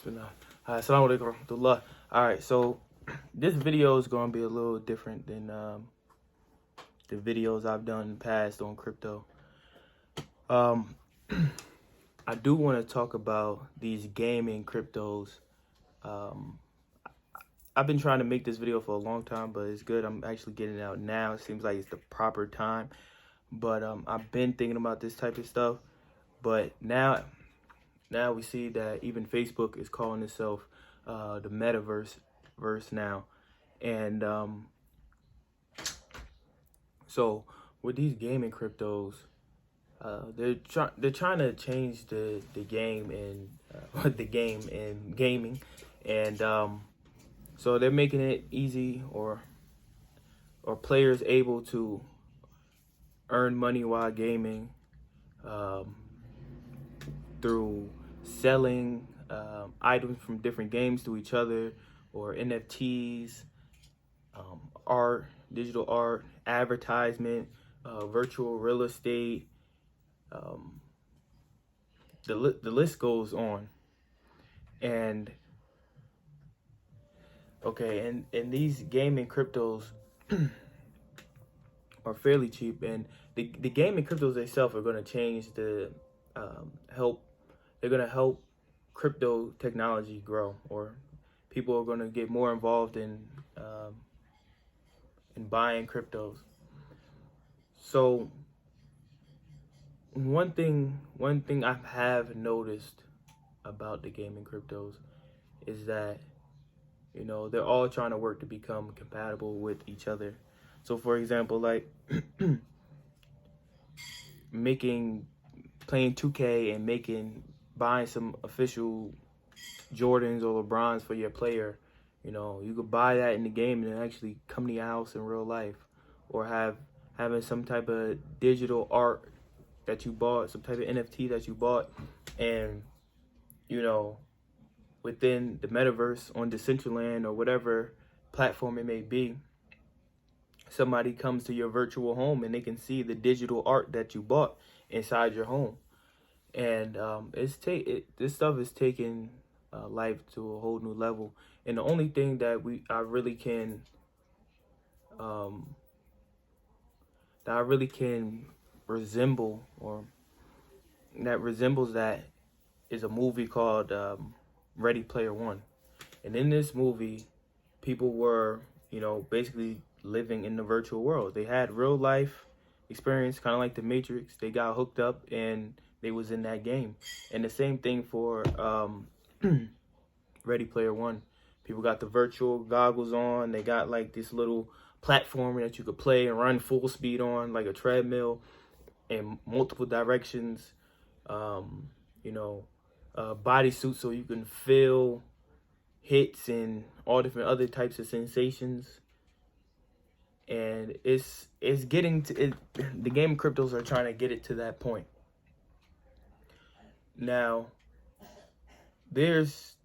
Assalamu alaikum warahmatullah. All right, so this video is going to be a little different than the videos I've done in the past on crypto. I do want to talk about these gaming cryptos. I've been trying to make this video for a long time, but it's good I'm actually getting it out now. It seems like it's the proper time. But I've been thinking about this type of stuff. But now we see that even Facebook is calling itself the metaverse now. And so with these gaming cryptos, they're trying to change the game and the game and gaming, and so they're making it easy or players able to earn money while gaming through selling items from different games to each other, or NFTs, art, digital art, advertisement, virtual real estate. The list goes on. And okay, and these gaming cryptos are fairly cheap, and the gaming cryptos themselves are going to change the they're going to help crypto technology grow, or people are going to get more involved in buying cryptos. So one thing I have noticed about the gaming cryptos is that, you know, they're all trying to work to become compatible with each other. So for example, like playing 2K and buying some official Jordans or LeBrons for your player. You know, you could buy that in the game and actually come to your house in real life, or having some type of digital art that you bought, some type of NFT that you bought, and, you know, within the metaverse on Decentraland or whatever platform it may be, somebody comes to your virtual home and they can see the digital art that you bought inside your home. And this stuff is taking life to a whole new level. And the only thing that I really can resemble, or that resembles that, is a movie called Ready Player One. And in this movie, people were, you know, basically living in the virtual world. They had real life experience, kind of like the Matrix. They got hooked up and they was in that game. And the same thing for Ready Player One. People got the virtual goggles on. They got like this little platform that you could play and run full speed on, like a treadmill, in multiple directions. You know, bodysuit so you can feel hits and all different other types of sensations. And it's getting to it. The game cryptos are trying to get it to that point. Now, there's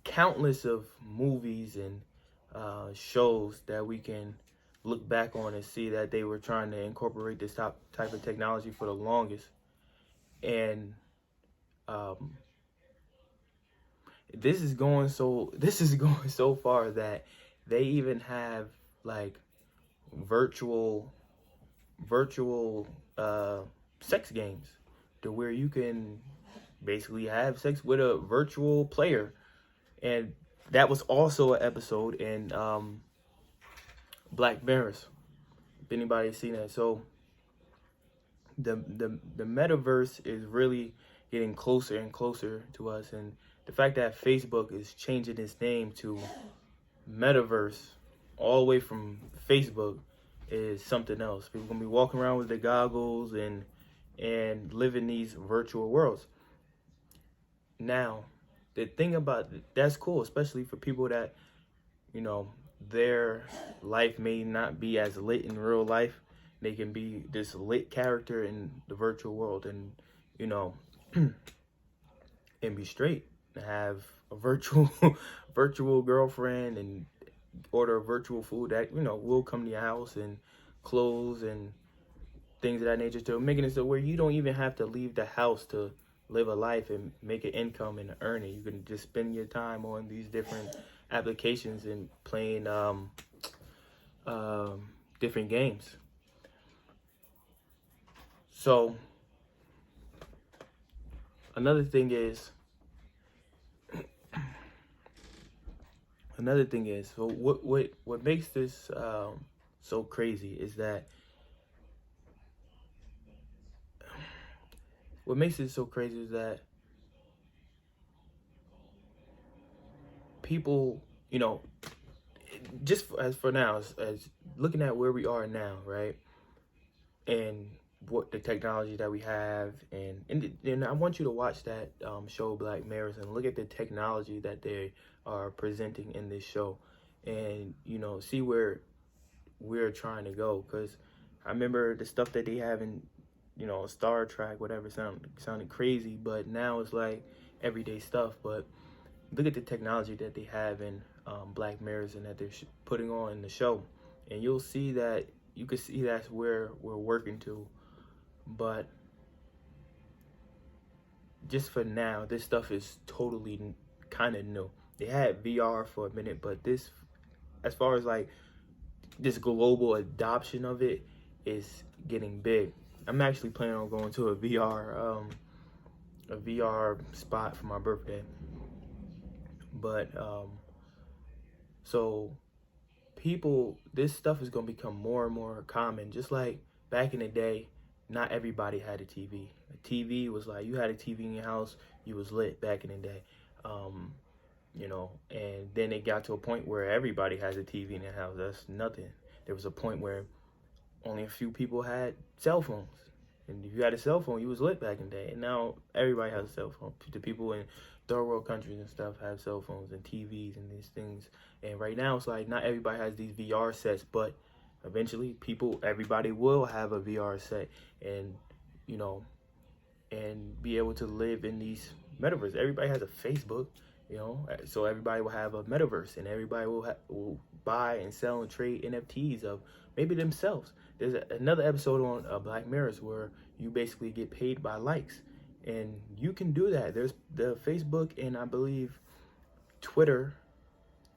countless of movies and shows that we can look back on and see that they were trying to incorporate this type of technology for the longest. And this is going so far that they even have like virtual sex games, to where you can basically have sex with a virtual player. And that was also an episode in Black Mirrors, if anybody's seen that. So the metaverse is really getting closer and closer to us, and the fact that Facebook is changing its name to Metaverse all the way from Facebook is something else. People gonna be walking around with their goggles and living these virtual worlds. Now, the thing about that's cool, especially for people that, you know, their life may not be as lit in real life. They can be this lit character in the virtual world, and, you know, and be straight, and have a virtual girlfriend, and order virtual food that, you know, will come to your house, and clothes and things of that nature, to making it so where you don't even have to leave the house to live a life and make an income and earn it. You can just spend your time on these different applications and playing different games. So another thing is so what makes this so crazy is that people, just as for now, as looking at where we are now, right, and what the technology that we have, and I want you to watch that show Black Mirrors and look at the technology that they are presenting in this show, and see where we're trying to go. Because I remember the stuff that they have in Star Trek, whatever, sounded crazy, but now it's like everyday stuff. But look at the technology that they have in Black Mirrors and that they're putting on in the show, and you can see that's where we're working to. But just for now, this stuff is totally kind of new. They had VR for a minute, but this, as far as like this global adoption of it, is getting big. I'm actually planning on going to a VR spot for my birthday. But so people, this stuff is gonna become more and more common. Just like back in the day, not everybody had a TV. A TV was like, you had a TV in your house, you was lit back in the day. And then it got to a point where everybody has a TV in their house. That's nothing. There was a point where only a few people had cell phones. And if you had a cell phone, you was lit back in the day. And now everybody has a cell phone. The people in third world countries and stuff have cell phones and TVs and these things. And right now it's like not everybody has these VR sets, but eventually everybody will have a VR set and and be able to live in these metaverse. Everybody has a Facebook, so everybody will have a metaverse, and everybody will buy and sell and trade NFTs of maybe themselves. There's another episode on Black Mirrors where you basically get paid by likes, and you can do that. There's the Facebook and I believe Twitter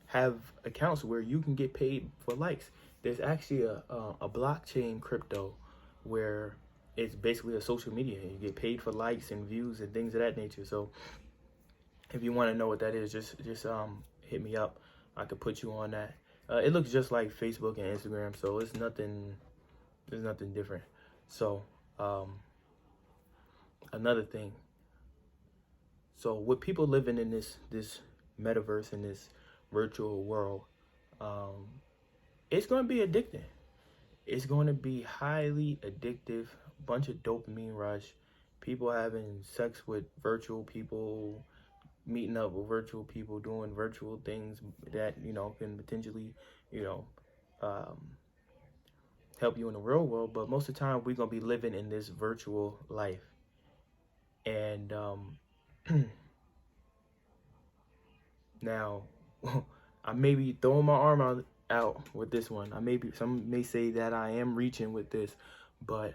have accounts where you can get paid for likes. There's actually a blockchain crypto where it's basically a social media. You get paid for likes and views and things of that nature. So if you want to know what that is, just hit me up. I could put you on that. It looks just like Facebook and Instagram, so there's nothing different. So another thing. So with people living in this metaverse, in this virtual world, it's going to be addicting. It's going to be highly addictive. Bunch of dopamine rush. People having sex with virtual people, meeting up with virtual people, doing virtual things that can potentially help you in the real world. But most of the time, we're gonna be living in this virtual life, and now I may be throwing my arm out with this one. Some may say that I am reaching with this, but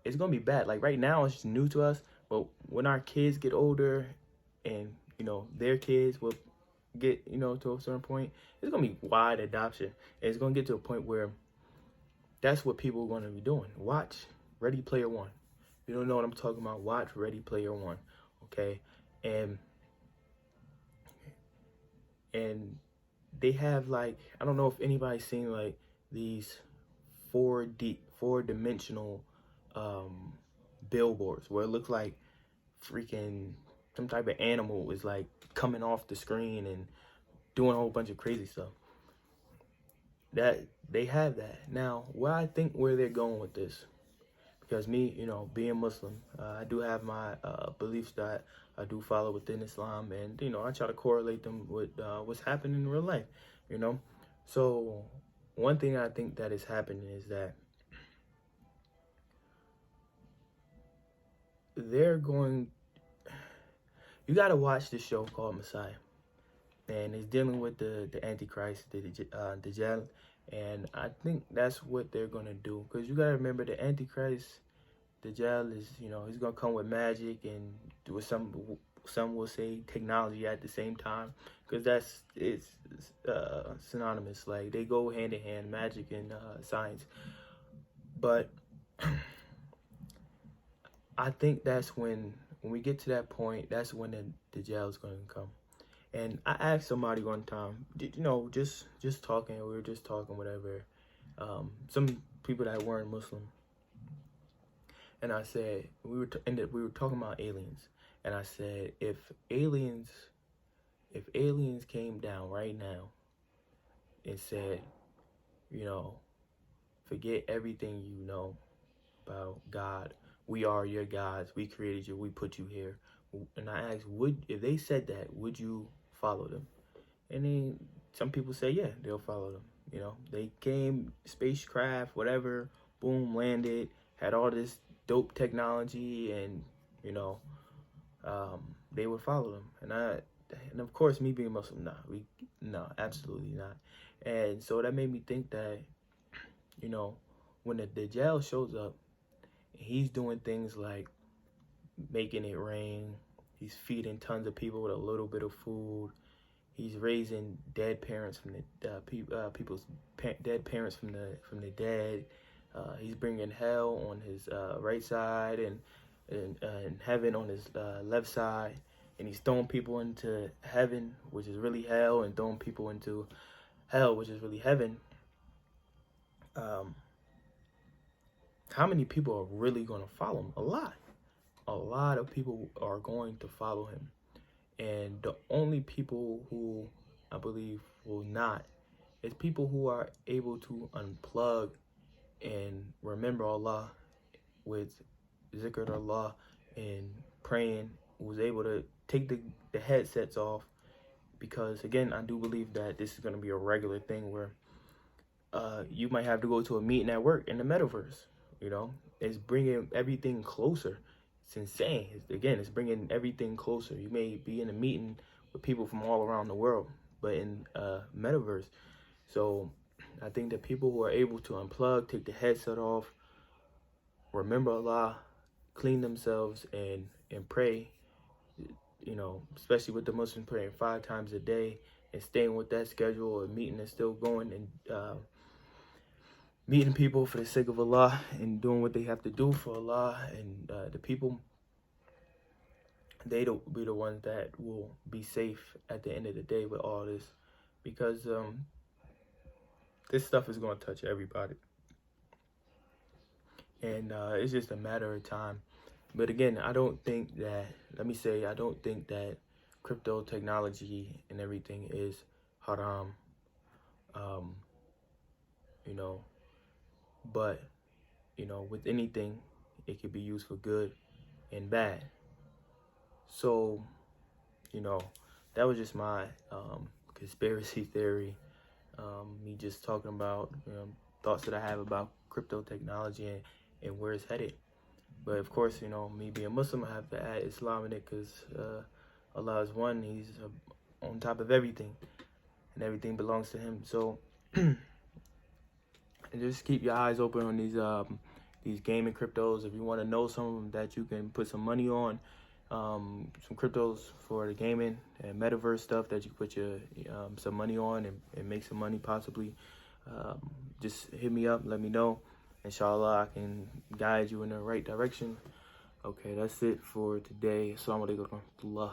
it's gonna be bad. Like right now, it's just new to us. But when our kids get older, and their kids will get to a certain point, it's gonna be wide adoption. And it's gonna get to a point where that's what people are gonna be doing. Watch Ready Player One. If you don't know what I'm talking about, watch Ready Player One. Okay, and they have, like, I don't know if anybody's seen like these 4-dimensional billboards where it looks like freaking some type of animal is like coming off the screen and doing a whole bunch of crazy stuff. That they have that now. Where they're going with this, because me, being Muslim, I do have my beliefs that I do follow within Islam, and I try to correlate them with what's happening in real life. So one thing I think that is happening is that you got to watch this show called Messiah, and it's dealing with the Antichrist, the Dajjal, and I think that's what they're gonna do. Because you gotta remember, the Antichrist, Dajjal is, he's gonna come with magic and with some will say technology at the same time, because it's synonymous. Like, they go hand in hand, magic and science. But I think that's when we get to that point, that's when the Dajjal is gonna come. And I asked somebody one time, just talking, we were just talking, whatever. Some people that weren't Muslim, and I said we were talking about aliens, and I said if aliens came down right now and said, forget everything you know about God, we are your gods, we created you, we put you here. And I asked, if they said that, would you follow them? And then some people say, yeah, they'll follow them. They came, spacecraft, whatever, boom, landed, had all this dope technology, and they would follow them. And of course, me being Muslim, no, absolutely not. And so that made me think that, when the Dajjal shows up, he's doing things like making it rain, he's feeding tons of people with a little bit of food, he's raising dead parents from the people's dead parents from the dead. He's bringing hell on his right side and heaven on his left side, and he's throwing people into heaven, which is really hell, and throwing people into hell, which is really heaven. How many people are really going to follow him? A lot of people are going to follow him. And the only people who I believe will not is people who are able to unplug and remember Allah with zikr Allah and praying, who's able to take the headsets off. Because again, I do believe that this is going to be a regular thing where you might have to go to a meeting at work in the metaverse. It's bringing everything closer. It's insane. It's bringing everything closer. You may be in a meeting with people from all around the world, but in metaverse. So I think that people who are able to unplug, take the headset off, remember Allah, clean themselves, and pray, especially with the Muslims praying 5 times a day and staying with that schedule, a meeting is still going, and meeting people for the sake of Allah and doing what they have to do for Allah, and the people, they'll be the ones that will be safe at the end of the day with all this, because this stuff is going to touch everybody, and it's just a matter of time. But again, I don't think that crypto technology and everything is haram, but with anything, it can be used for good and bad. So that was just my conspiracy theory, me just talking about thoughts that I have about crypto technology and where it's headed. But of course, me being Muslim, I have to add Islam in it, because Allah is one, he's on top of everything, and everything belongs to him. So and just keep your eyes open on these gaming cryptos. If you want to know some of them that you can put some money on, some cryptos for the gaming and metaverse stuff that you put your some money on and make some money possibly, just hit me up, let me know. Inshallah, I can guide you in the right direction. Okay, that's it for today. Assalamu alaikum warahmatullah.